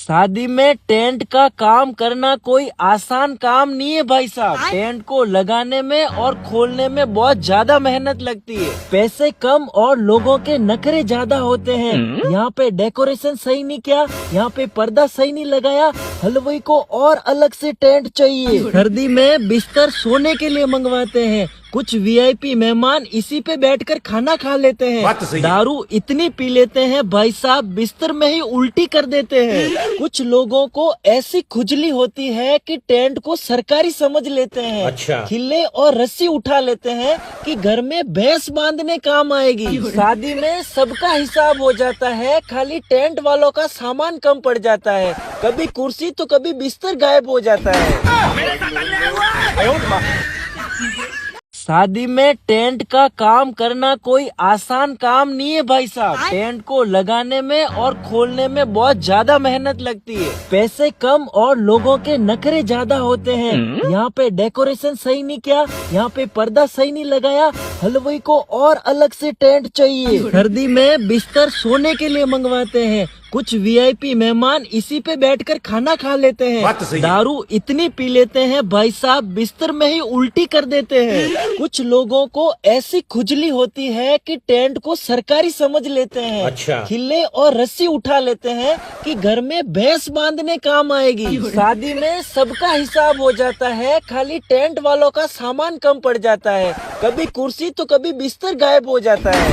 शादी में टेंट का काम करना कोई आसान काम नहीं है भाई साहब। टेंट को लगाने में और खोलने में बहुत ज्यादा मेहनत लगती है। पैसे कम और लोगों के नखरे ज्यादा होते हैं। यहाँ पे डेकोरेशन सही नहीं किया, यहाँ पे पर्दा सही नहीं लगाया, हलवाई को और अलग से टेंट चाहिए। सर्दी में बिस्तर सोने के लिए मंगवाते हैं। कुछ वीआईपी मेहमान इसी पे बैठकर खाना खा लेते हैं। दारू इतनी पी लेते हैं भाई साहब, बिस्तर में ही उल्टी कर देते हैं। कुछ लोगों को ऐसी खुजली होती है कि टेंट को सरकारी समझ लेते हैं। अच्छा। खिल्ले और रस्सी उठा लेते हैं कि घर में भैंस बांधने काम आएगी। शादी में सबका हिसाब हो जाता है, खाली टेंट वालों का सामान कम पड़ जाता है। कभी कुर्सी तो कभी बिस्तर गायब हो जाता है। शादी में टेंट का काम करना कोई आसान काम नहीं है भाई साहब। टेंट को लगाने में और खोलने में बहुत ज्यादा मेहनत लगती है। पैसे कम और लोगों के नखरे ज्यादा होते हैं। यहाँ पे डेकोरेशन सही नहीं किया, यहाँ पे पर्दा सही नहीं लगाया, हलवाई को और अलग से टेंट चाहिए। सर्दी में बिस्तर सोने के लिए मंगवाते हैं। कुछ वीआईपी मेहमान इसी पे बैठकर खाना खा लेते हैं। दारू इतनी पी लेते हैं भाई साहब, बिस्तर में ही उल्टी कर देते हैं। कुछ लोगों को ऐसी खुजली होती है कि टेंट को सरकारी समझ लेते हैं। अच्छा। खिल्ले और रस्सी उठा लेते हैं कि घर में भैंस बांधने काम आएगी। शादी में सबका हिसाब हो जाता है, खाली टेंट वालों का सामान कम पड़ जाता है। कभी कुर्सी तो कभी बिस्तर गायब हो जाता है।